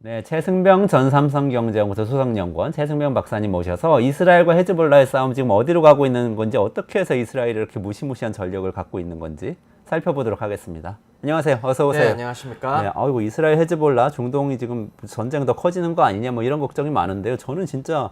네, 최승병 전 삼성경제연구소 수석연구원 최승병 박사님 모셔서 이스라엘과 헤즈볼라의 싸움 지금 어디로 가고 있는 건지, 어떻게 해서 이스라엘이 이렇게 무시무시한 전력을 갖고 있는 건지 살펴보도록 하겠습니다. 안녕하세요. 어서 오세요. 네, 안녕하십니까. 네, 아이고, 이스라엘 헤즈볼라 중동이 지금 전쟁 더 커지는 거 아니냐 뭐 이런 걱정이 많은데요. 저는 진짜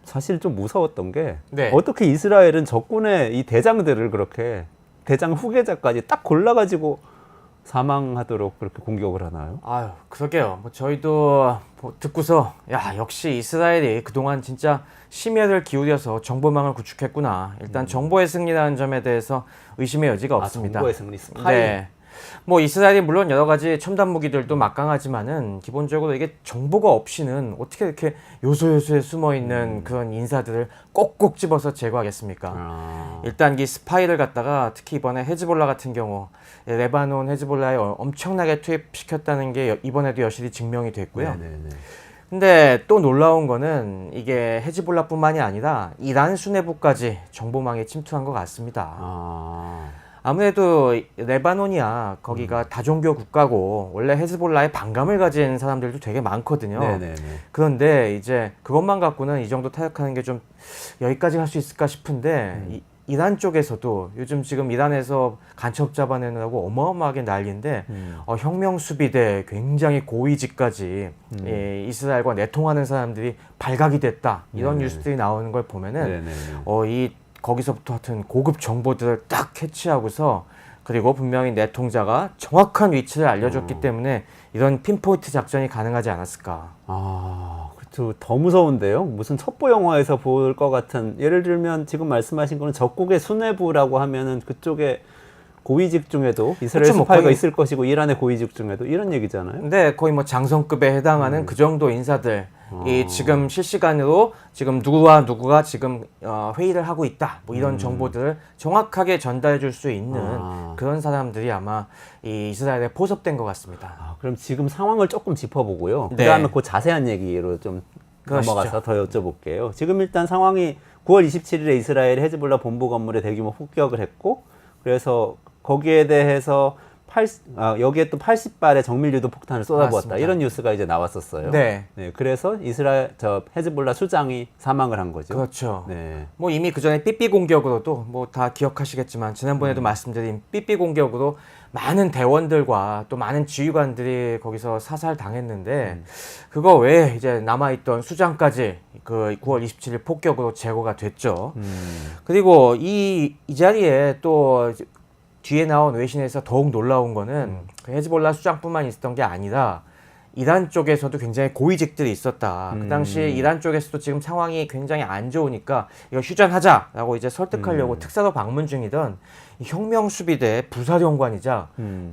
사실 좀 무서웠던 게 네. 어떻게 이스라엘은 적군의 이 대장들을 그렇게 대장 후계자까지 딱 골라가지고 사망하도록 그렇게 공격을 하나요? 아유, 그러게요. 뭐 저희도 듣고서 야, 역시 이스라엘이 그동안 진짜 심혈을 기울여서 정보망을 구축했구나. 일단 정보의 승리라는 점에 대해서 의심의 여지가 없습니다. 정보의 승리, 스파이. 네. 뭐 이스라엘이 물론 여러 가지 첨단 무기들도 막강하지만은 기본적으로 이게 정보가 없이는 어떻게 이렇게 요소요소에 숨어 있는 그런 인사들을 꼭꼭 집어서 제거하겠습니까? 일단 이 스파이를 갖다가 특히 이번에 헤즈볼라 같은 경우 레바논 헤즈볼라에 엄청나게 투입시켰다는 게 이번에도 여실히 증명이 됐고요. 네네네. 근데 또 놀라운 거는 이게 헤즈볼라뿐만이 아니라 이란 수뇌부까지 정보망에 침투한 것 같습니다. 아무래도 레바논이야 거기가 다종교 국가고 원래 헤즈볼라에 반감을 가진 사람들도 되게 많거든요. 네네네. 그런데 이제 그것만 갖고는 이 정도 타격하는 게 좀 여기까지 할 수 있을까 싶은데 이란 쪽에서도 요즘 지금 이란에서 간첩 잡아내느라고 어마어마하게 난리인데 혁명 수비대 굉장히 고위직까지 이스라엘과 내통하는 사람들이 발각이 됐다 이런 뉴스들이 나오는 걸 보면은 이 거기서부터 하여튼 고급 정보들을 딱 캐치하고서 그리고 분명히 내통자가 정확한 위치를 알려줬기 때문에 이런 핀포인트 작전이 가능하지 않았을까. 그렇죠. 더 무서운데요. 무슨 첩보 영화에서 볼 것 같은, 예를 들면 지금 말씀하신 거는 적국의 수뇌부라고 하면은 그쪽에 고위직 중에도 이스라엘 그렇죠, 스파이가 거의, 있을 것이고 이란의 고위직 중에도 이런 얘기잖아요. 근데 거의 뭐 장성급에 해당하는 그 정도 인사들 이 지금 실시간으로 지금 누구와 누구가 지금 회의를 하고 있다 뭐 이런 정보들을 정확하게 전달해 줄 수 있는 그런 사람들이 아마 이 이스라엘에 포섭된 것 같습니다. 그럼 지금 상황을 조금 짚어보고요. 네. 그 다음에 그 자세한 얘기로 좀 그러시죠. 넘어가서 더 여쭤볼게요. 지금 일단 상황이 9월 27일에 이스라엘 헤즈볼라 본부 건물에 대규모 폭격을 했고, 그래서 거기에 대해서 여기에 또 80발의 정밀유도 폭탄을 쏟아부었다. 맞습니다. 이런 뉴스가 이제 나왔었어요. 네. 그래서 이스라엘 헤즈볼라 수장이 사망을 한 거죠. 그렇죠. 네. 뭐 이미 그 전에 삐삐 공격으로도 뭐 다 기억하시겠지만 지난번에도 말씀드린 삐삐 공격으로 많은 대원들과 또 많은 지휘관들이 거기서 사살 당했는데 그거 외에 이제 남아있던 수장까지 그 9월 27일 폭격으로 제거가 됐죠. 그리고 이 자리에 또 뒤에 나온 외신에서 더욱 놀라운 거는 그 헤즈볼라 수장뿐만 있었던 게 아니라 이란 쪽에서도 굉장히 고위직들이 있었다. 그 당시 이란 쪽에서도 지금 상황이 굉장히 안 좋으니까 이거 휴전하자라고 이제 설득하려고 특사로 방문 중이던 이 혁명수비대 부사령관이자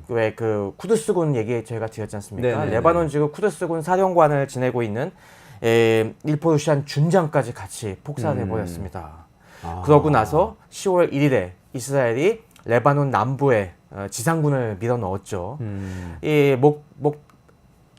왜 그 쿠드스군 얘기 제가 드렸지 않습니까? 네네네. 레바논 지금 쿠드스군 사령관을 지내고 있는 일포르시안 준장까지 같이 폭살해 버렸습니다. 그러고 나서 10월 1일에 이스라엘이 레바논 남부에 지상군을 밀어넣었죠.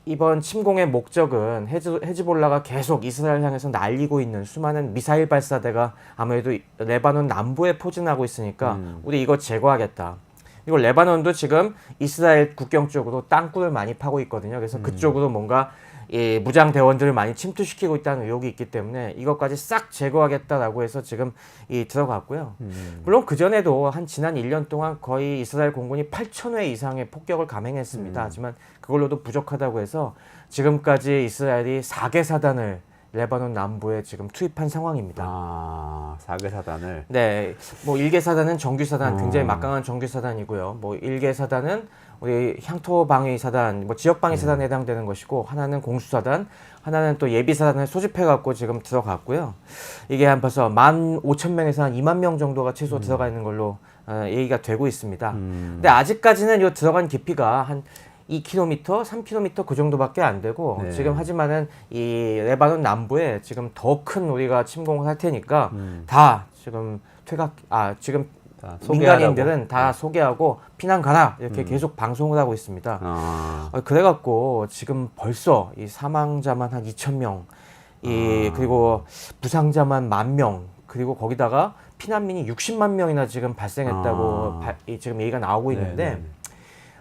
이번 침공의 목적은 헤즈볼라가 계속 이스라엘 향해서 날리고 있는 수많은 미사일 발사대가 아무래도 레바논 남부에 포진하고 있으니까 우리 이거 제거하겠다. 그리고 레바논도 지금 이스라엘 국경 쪽으로 땅굴을 많이 파고 있거든요. 그래서 그쪽으로 뭔가 이 무장 대원들을 많이 침투시키고 있다는 의혹이 있기 때문에 이것까지 싹 제거하겠다라고 해서 지금 들어갔고요. 물론 그전에도 지난 1년 동안 거의 이스라엘 공군이 8,000회 이상의 폭격을 감행했습니다. 하지만 그걸로도 부족하다고 해서 지금까지 이스라엘이 4개 사단을 레바논 남부에 지금 투입한 상황입니다. 4개 사단을. 네, 뭐 1개 사단은 정규 사단, 굉장히 막강한 정규 사단이고요. 뭐 1개 사단은 우리 향토 방위 사단, 뭐 지역 방위 사단에 해당되는 것이고, 하나는 공수 사단, 하나는 또 예비 사단을 소집해 갖고 지금 들어갔고요. 이게 한 벌써 15,000명에서 한 2만 명 정도가 최소 들어가 있는 걸로 얘기가 되고 있습니다. 근데 아직까지는 이 들어간 깊이가 한 2km, 3km 그 정도밖에 안 되고 지금 하지만은 이 레바논 남부에 지금 더 큰 우리가 침공을 할 테니까 다 지금 지금 민간인들은 다 소개하고 피난 가라 이렇게 계속 방송을 하고 있습니다. 그래갖고 지금 벌써 이 사망자만 한 2,000명, 그리고 부상자만 10,000명, 그리고 거기다가 피난민이 60만 명이나 지금 발생했다고 지금 얘기가 나오고 있는데.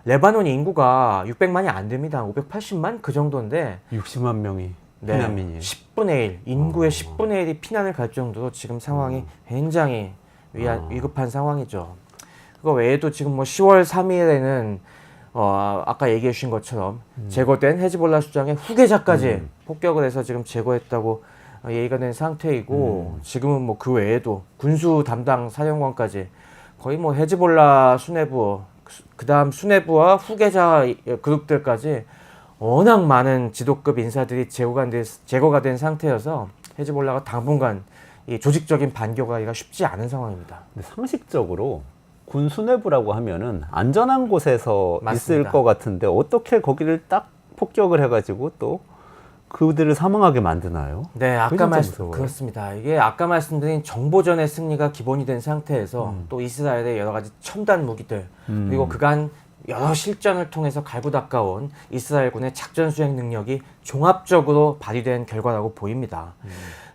레바논 인구가 600만이 안 됩니다. 580만 그 정도인데 60만 명이 네, 피난민이에요. 10분의 1, 인구의 10분의 1이 피난을 갈 정도로 지금 상황이 굉장히 위급한 상황이죠. 그거 외에도 지금 뭐 10월 3일에는 아까 얘기해 주신 것처럼 제거된 헤즈볼라 수장의 후계자까지 폭격을 해서 지금 제거했다고 얘기가 된 상태이고 지금은 뭐 그 외에도 군수 담당 사령관까지 거의 뭐 헤즈볼라 수뇌부 그다음 수뇌부와 후계자 그룹들까지 워낙 많은 지도급 인사들이 제거가 된 상태여서 헤즈볼라가 당분간 이 조직적인 반격하기가 쉽지 않은 상황입니다. 근데 상식적으로 군 수뇌부라고 하면은 안전한 곳에서 맞습니다. 있을 것 같은데 어떻게 거기를 딱 폭격을 해가지고 또 그들을 사망하게 만드나요? 네, 그게 진짜 무서워요. 그렇습니다. 이게 아까 말씀드린 정보전의 승리가 기본이 된 상태에서 또 이스라엘의 여러 가지 첨단 무기들 그리고 그간 여러 실전을 통해서 갈고 닦아온 이스라엘군의 작전 수행 능력이 종합적으로 발휘된 결과라고 보입니다.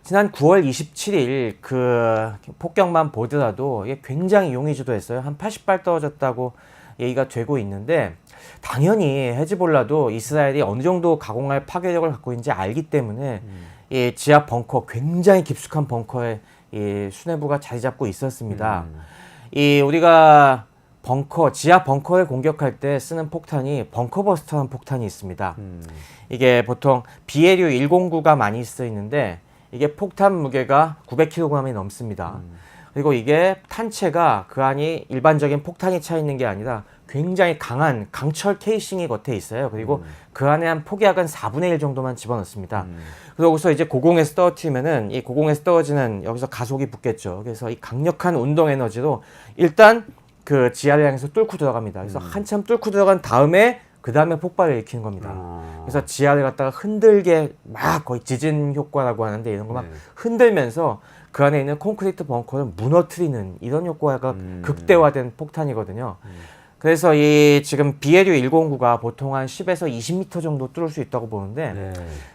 지난 9월 27일 그 폭격만 보더라도 이게 굉장히 용의 주도했어요. 한 80발 떨어졌다고 얘기가 되고 있는데 당연히 헤즈볼라도 이스라엘이 어느 정도 가공할 파괴력을 갖고 있는지 알기 때문에 이 지하 벙커 굉장히 깊숙한 벙커에 이 수뇌부가 자리 잡고 있었습니다. 이 우리가 지하 벙커를 공격할 때 쓰는 폭탄이 벙커버스터라는 폭탄이 있습니다. 이게 보통 비에류 109가 많이 쓰여 있는데 이게 폭탄 무게가 900kg이 넘습니다. 그리고 이게 탄체가 그 안이 일반적인 폭탄이 차 있는 게 아니라 굉장히 강한 강철 케이싱이 겉에 있어요. 그리고 그 안에 한 폭약은 4분의 1 정도만 집어넣습니다. 그러고서 이제 고공에서 떨어뜨리면은 이 고공에서 떨어지는 여기서 가속이 붙겠죠. 그래서 이 강력한 운동 에너지로 일단 그 지하를 향해서 뚫고 들어갑니다. 그래서 한참 뚫고 들어간 다음에 그 다음에 폭발을 일으키는 겁니다. 그래서 지하를 갖다가 흔들게 막 거의 지진 효과라고 하는데 이런 거 막 흔들면서 그 안에 있는 콘크리트 벙커를 무너뜨리는 이런 효과가 극대화된 폭탄이거든요. 그래서 이 지금 비에류 109가 보통 한 10에서 20m 정도 뚫을 수 있다고 보는데 네.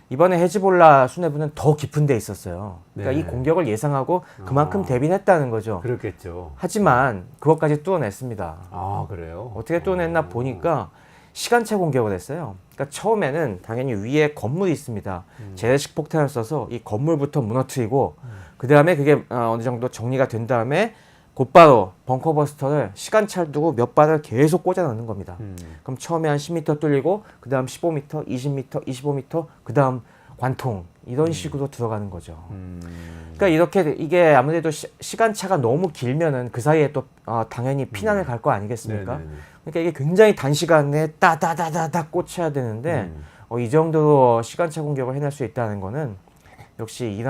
이번에 헤즈볼라 수뇌부는 더 깊은 데 있었어요. 그러니까 네. 이 공격을 예상하고 그만큼 대비했다는 거죠. 그렇겠죠. 하지만 그것까지 뚫어냈습니다. 아, 그래요? 어떻게 뚫어냈나 보니까 시간차 공격을 했어요. 그러니까 처음에는 당연히 위에 건물이 있습니다. 재래식 폭탄을 써서 이 건물부터 무너뜨리고 그 다음에 그게 어느 정도 정리가 된 다음에 곧바로 벙커버스터를 시간차를 두고 몇 발을 계속 꽂아 넣는 겁니다. 그럼 처음에 한 10m 뚫리고 그 다음 15m, 20m, 25m 그 다음 관통 이런 식으로 들어가는 거죠. 그러니까 이렇게 이게 아무래도 시간차가 너무 길면은 그 사이에 또 당연히 피난을 갈 거 아니겠습니까? 네네네. 그러니까 이게 굉장히 단시간에 따다다다다 꽂혀야 되는데 이 정도로 시간차 공격을 해낼 수 있다는 거는 역시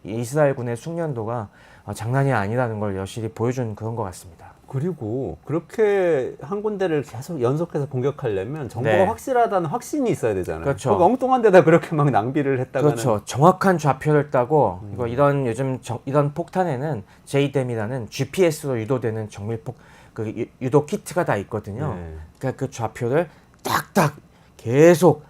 이스라엘군의 숙련도가 장난이 아니라는 걸 여실히 보여준 그런 것 같습니다. 그리고 그렇게 한 군데를 계속 연속해서 공격하려면 정보가 네. 확실하다는 확신이 있어야 되잖아요. 그렇죠. 그 엉뚱한 데다 그렇게 막 낭비를 했다가는 그렇죠. 정확한 좌표를 따고 이런 요즘 이런 폭탄에는 JDAM이라는 GPS로 유도되는 정밀폭 그 유도 키트가 다 있거든요. 네. 그러니까 그 좌표를 딱딱 계속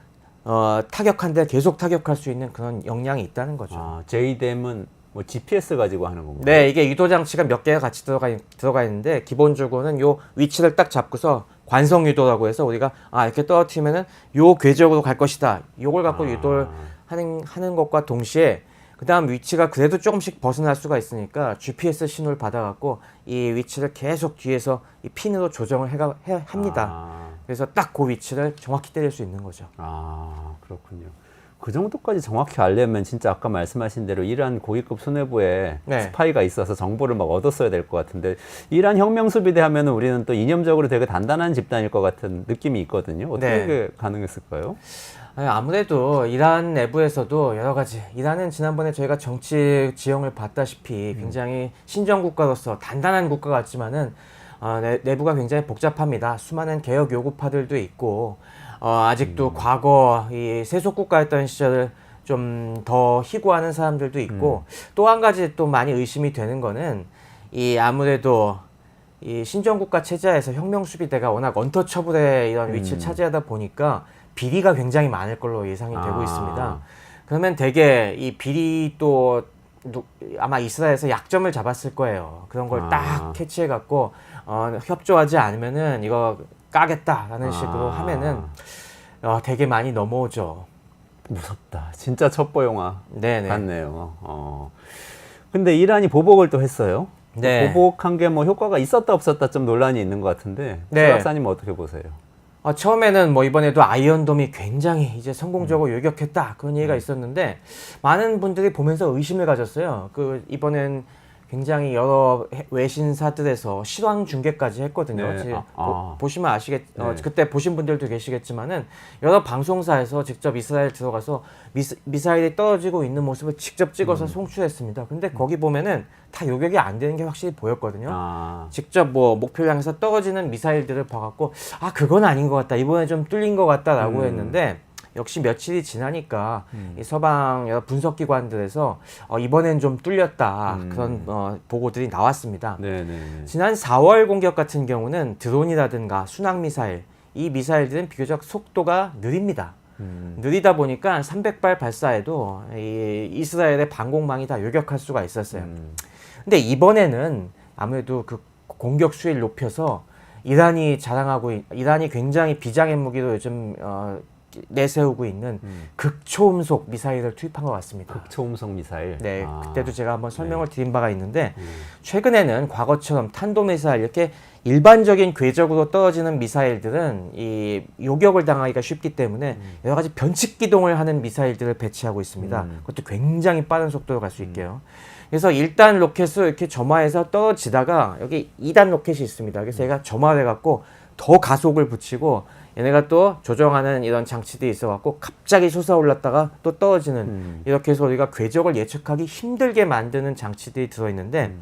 타격한 데 계속 타격할 수 있는 그런 역량이 있다는 거죠. 아, JDAM은 뭐 GPS 가지고 하는 건가요? 네, 이게 유도 장치가 몇 개가 같이 들어가 있는데 기본적으로는 요 위치를 딱 잡고서 관성 유도라고 해서 우리가 이렇게 떨어뜨리면은 요 궤적으로 갈 것이다. 요걸 갖고 유도를 하는 것과 동시에 그 다음 위치가 그래도 조금씩 벗어날 수가 있으니까 GPS 신호를 받아갖고 이 위치를 계속 뒤에서 이 핀으로 조정을 합니다. 그래서 딱 그 위치를 정확히 때릴 수 있는 거죠. 아, 그렇군요. 그 정도까지 정확히 알려면 진짜 아까 말씀하신 대로 이란 고위급 수뇌부에 네. 스파이가 있어서 정보를 막 얻었어야 될 것 같은데 이란 혁명수비대 하면은 우리는 또 이념적으로 되게 단단한 집단일 것 같은 느낌이 있거든요. 어떻게 네. 그게 가능했을까요? 아무래도 이란 내부에서도 여러 가지 이란은 지난번에 저희가 정치 지형을 봤다시피 굉장히 신정국가로서 단단한 국가 같지만은 내부가 굉장히 복잡합니다. 수많은 개혁 요구파들도 있고 아직도 과거 이 세속국가였던 시절을 좀 더 희고하는 사람들도 있고 또 한 가지 또 많이 의심이 되는 거는 이 아무래도 이 신정국가 체제에서 혁명수비대가 워낙 언터처블의 이런 위치를 차지하다 보니까 비리가 굉장히 많을 걸로 예상이 되고 있습니다. 그러면 대개 이 비리 또 아마 이스라엘에서 약점을 잡았을 거예요. 그런 걸 딱 캐치해갖고 협조하지 않으면은 이거 까겠다라는 식으로 하면은 되게 많이 넘어오죠. 무섭다. 진짜 첩보 영화 네네. 같네요. 근데 이란이 보복을 또 했어요. 네. 보복한 게 뭐 효과가 있었다 없었다 좀 논란이 있는 것 같은데 네. 최 박사님 어떻게 보세요? 처음에는 뭐 이번에도 아이언돔이 굉장히 이제 성공적으로 요격했다 그런 얘기가 있었는데 많은 분들이 보면서 의심을 가졌어요. 이번엔 굉장히 여러 외신사들에서 실황 중계까지 했거든요. 네. 보시면 네. 그때 보신 분들도 계시겠지만은 여러 방송사에서 직접 이스라엘 들어가서 미사일이 떨어지고 있는 모습을 직접 찍어서 송출했습니다. 근데 거기 보면은 다 요격이 안 되는 게 확실히 보였거든요. 직접 뭐 목표를 향해서 떨어지는 미사일들을 봐갖고 그건 아닌 것 같다. 이번에 좀 뚫린 것 같다라고 했는데 역시 며칠이 지나니까 이 서방 여러 분석기관들에서 이번엔 좀 뚫렸다 그런 보고들이 나왔습니다. 네네. 지난 4월 공격 같은 경우는 드론이라든가 순항미사일 이 미사일들은 비교적 속도가 느립니다. 느리다 보니까 300발 발사해도 이스라엘의 방공망이 다 요격할 수가 있었어요. 근데 이번에는 아무래도 그 공격 수위를 높여서 이란이 굉장히 비장의 무기로 요즘 내세우고 있는 극초음속 미사일을 투입한 것 같습니다. 극초음속 미사일. 네, 그때도 제가 한번 설명을 드린 바가 있는데 최근에는 과거처럼 탄도미사일 이렇게 일반적인 궤적으로 떨어지는 미사일들은 이 요격을 당하기가 쉽기 때문에 여러 가지 변칙 기동을 하는 미사일들을 배치하고 있습니다. 그것도 굉장히 빠른 속도로 갈 수 있게요. 그래서 1단 로켓을 이렇게 점화해서 떨어지다가 여기 2단 로켓이 있습니다. 그래서 얘가 점화를 해갖고 더 가속을 붙이고 얘네가 또 조정하는 이런 장치들이 있어갖고 갑자기 솟아올랐다가 또 떨어지는 이렇게 해서 우리가 궤적을 예측하기 힘들게 만드는 장치들이 들어있는데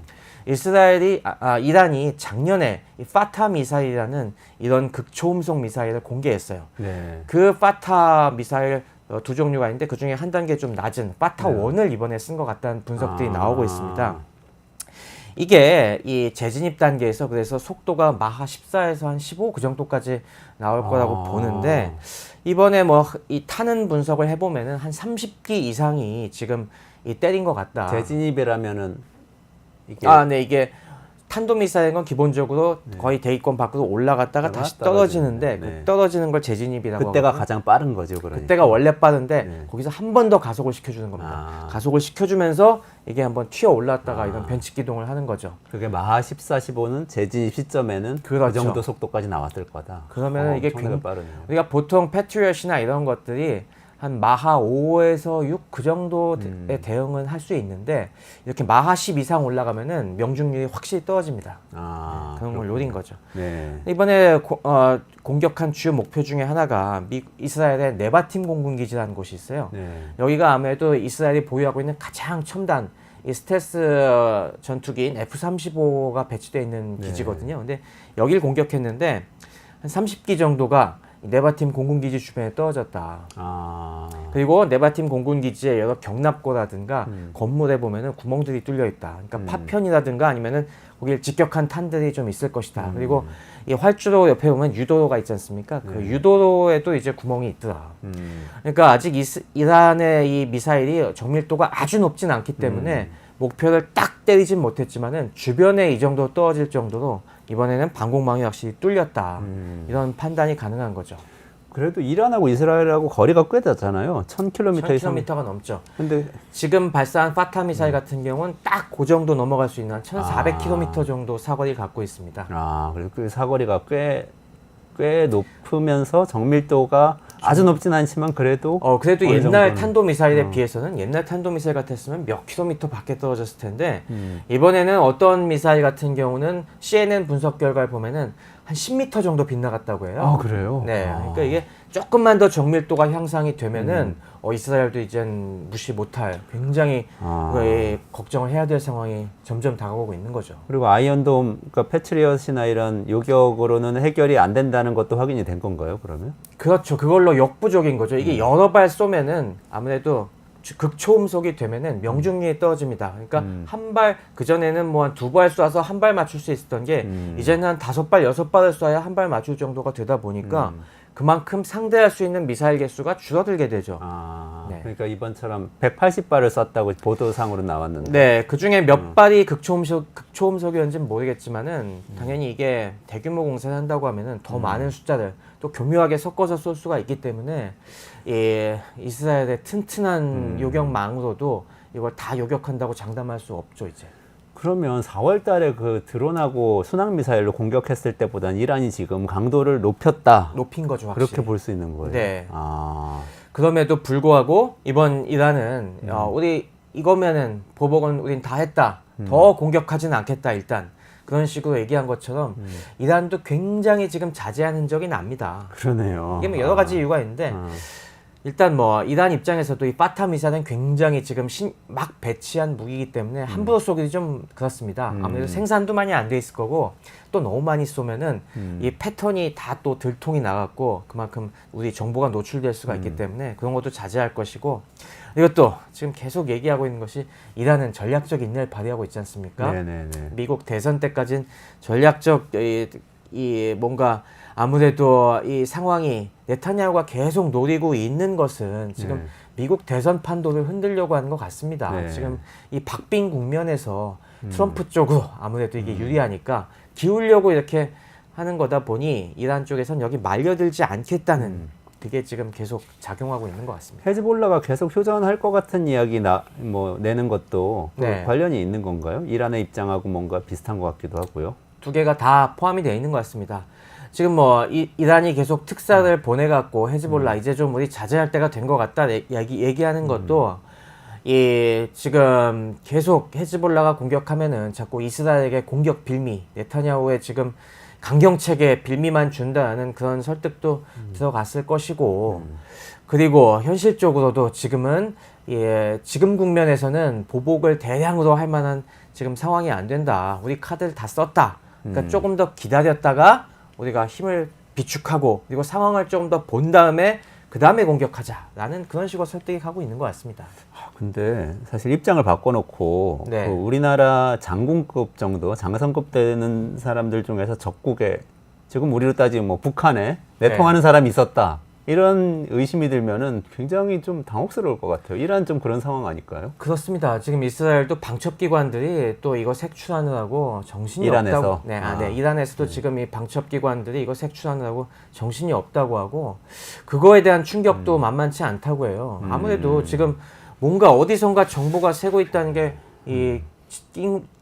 이란이 작년에 이 파타 미사일이라는 이런 극초음속 미사일을 공개했어요. 네. 그 파타 미사일 두 종류가 있는데 그 중에 한 단계 좀 낮은 파타 1을 이번에 쓴 것 같다는 분석들이 나오고 있습니다. 이게 이 재진입 단계에서 그래서 속도가 마하 14에서 한 15 그 정도까지 나올 거라고 보는데 이번에 뭐 이 타는 분석을 해보면은 한 30기 이상이 지금 때린 것 같다. 재진입이라면은 이게 네, 이게 탄도미사일인 건 기본적으로 거의 대기권 밖으로 올라갔다가 다시 떨어지는데 네. 그 떨어지는 걸 재진입이라고 그때가 하거든요. 가장 빠른 거죠, 그러니까. 그때가 원래 빠른데 네. 거기서 한 번 더 가속을 시켜주는 겁니다. 가속을 시켜주면서 이게 한번 튀어 올랐다가 이런 변칙 기동을 하는 거죠. 그게 마하 14, 15는 재진입 시점에는 그 그렇죠. 정도 속도까지 나왔을 거다. 그러면 이게 엄청나게 빠르네요. 우리가 보통 패트리엇이나 이런 것들이 한 마하 5에서 6 그 정도의 대응은 할 수 있는데 이렇게 마하 10 이상 올라가면은 명중률이 확실히 떨어집니다. 그런 걸 노린 거죠. 네. 이번에 공격한 주요 목표 중에 하나가 이스라엘의 네바팀 공군기지라는 곳이 있어요. 네. 여기가 아무래도 이스라엘이 보유하고 있는 가장 첨단 이 스텔스 전투기인 F-35가 배치되어 있는 기지거든요. 근데 여기를 공격했는데 한 30기 정도가 네바팀 공군기지 주변에 떨어졌다. 그리고 네바팀 공군기지의 여러 경납고라든가 건물에 보면은 구멍들이 뚫려 있다. 그러니까 파편이라든가 아니면은 거기를 직격한 탄들이 좀 있을 것이다. 그리고 이 활주로 옆에 보면 유도로가 있지 않습니까? 그 유도로에도 이제 구멍이 있더라. 그러니까 아직 이란의 이 미사일이 정밀도가 아주 높진 않기 때문에 목표를 딱 때리진 못했지만은 주변에 이 정도 떨어질 정도로 이번에는 방공망이 확실히 뚫렸다. 이런 판단이 가능한 거죠. 그래도 이란하고 이스라엘하고 거리가 꽤 되잖아요. 1000km 이상. 1000km가 넘죠. 근데 지금 발사한 파타 미사일 같은 경우는 딱 그 정도 넘어갈 수 있는 1400km 정도 사거리를 갖고 있습니다. 그래서 그 사거리가 꽤 높으면서 정밀도가 아주 높진 않지만 그래도 그래도 어느 옛날 정도는- 탄도미사일에 비해서는 옛날 탄도미사일 같았으면 몇 킬로미터 밖에 떨어졌을 텐데 이번에는 어떤 미사일 같은 경우는 CNN 분석 결과를 보면은 한 10m 정도 빗나갔다고 해요. 그래요? 네, 그러니까 이게 조금만 더 정밀도가 향상이 되면은 이스라엘도 이젠 무시 못할 굉장히 걱정을 해야 될 상황이 점점 다가오고 있는 거죠. 그리고 아이언돔, 그러니까 패트리엇이나 이런 요격으로는 해결이 안 된다는 것도 확인이 된 건가요, 그러면? 그렇죠. 그걸로 역부족인 거죠. 이게 여러 발 쏘면은 아무래도 극초음속이 되면은 명중률이 떨어집니다. 그러니까 한 발, 그전에는 뭐 한 두 발 쏴서 한 발 맞출 수 있었던 게 이제는 한 5발, 6발을 쏴야 한 발 맞출 정도가 되다 보니까 그만큼 상대할 수 있는 미사일 개수가 줄어들게 되죠. 아, 네. 그러니까 이번처럼 180발을 쐈다고 보도상으로 나왔는데. 네, 그 중에 몇 발이 극초음속이었는지는 모르겠지만은 당연히 이게 대규모 공세를 한다고 하면은 더 많은 숫자를 또 교묘하게 섞어서 쏠 수가 있기 때문에 이스라엘의 튼튼한 요격망으로도 이걸 다 요격한다고 장담할 수 없죠 이제. 그러면 4월 달에 그 드론하고 순항 미사일로 공격했을 때보다는 이란이 지금 강도를 높였다. 높인 거죠 확실히. 그렇게 볼 수 있는 거예요. 네. 아. 그럼에도 불구하고 이번 이란은 우리 이거면은 보복은 우린 다 했다. 더 공격하지는 않겠다 일단. 그런 식으로 얘기한 것처럼 이란도 굉장히 지금 자제한 흔적이 납니다. 그러네요. 이게 뭐 여러 가지 이유가 있는데 일단 뭐 이란 입장에서도 이 파타 미사일은 굉장히 지금 막 배치한 무기이기 때문에 함부로 쏘기 좀 그렇습니다. 아무래도 생산도 많이 안 돼 있을 거고 또 너무 많이 쏘면은 이 패턴이 다 또 들통이 나갔고 그만큼 우리 정보가 노출될 수가 있기 때문에 그런 것도 자제할 것이고 이것도 지금 계속 얘기하고 있는 것이 이란은 전략적 인내를 발휘하고 있지 않습니까? 네네네. 미국 대선 때까지는 전략적 이 뭔가 아무래도 이 상황이 네타냐후가 계속 노리고 있는 것은 지금 네. 미국 대선 판도를 흔들려고 하는 것 같습니다. 네. 지금 이 박빙 국면에서 트럼프 쪽으로 아무래도 이게 유리하니까 기울려고 이렇게 하는 거다 보니 이란 쪽에선 여기 말려들지 않겠다는 그게 지금 계속 작용하고 있는 것 같습니다. 헤즈볼라가 계속 휴전할 것 같은 이야기 내는 것도 또 네. 관련이 있는 건가요? 이란의 입장하고 뭔가 비슷한 것 같기도 하고요. 두 개가 다 포함이 되어 있는 것 같습니다. 지금 뭐 이란이 계속 특사를 보내갖고 헤즈볼라 이제 좀 우리 자제할 때가 된 것 같다 얘기하는 것도 지금 계속 헤즈볼라가 공격하면은 자꾸 이스라엘에게 공격 빌미 네타냐후의 지금 강경책에 빌미만 준다는 그런 설득도 들어갔을 것이고 그리고 현실적으로도 지금은 지금 국면에서는 보복을 대량으로 할 만한 지금 상황이 안 된다. 우리 카드를 다 썼다. 그러니까 조금 더 기다렸다가 우리가 힘을 비축하고 그리고 상황을 조금 더 본 다음에 그 다음에 공격하자라는 그런 식으로 설득이 가고 있는 것 같습니다. 근데 사실 입장을 바꿔놓고 네. 그 우리나라 장군급 정도, 장성급 되는 사람들 중에서 적국에 지금 우리로 따지면 뭐 북한에 내통하는 사람이 있었다. 이런 의심이 들면은 굉장히 좀 당혹스러울 것 같아요. 이란 좀 그런 상황 아닐까요? 그렇습니다. 지금 이스라엘도 방첩기관들이 또 이거 색출하느라고 정신이 이란에서? 없다고. 네, 이란에서도 지금 이 방첩기관들이 이거 색출하느라고 정신이 없다고 하고 그거에 대한 충격도 만만치 않다고 해요. 아무래도 지금 뭔가 어디선가 정보가 새고 있다는 게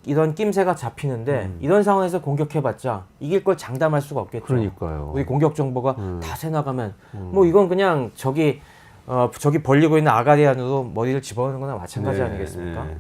이런 낌새가 잡히는데 이런 상황에서 공격해봤자 이길 걸 장담할 수가 없겠죠. 그러니까요. 우리 공격 정보가 다 새나가면 뭐 이건 그냥 저기 벌리고 있는 아가리 안으로 머리를 집어넣는 거나 마찬가지 아니겠습니까? 네.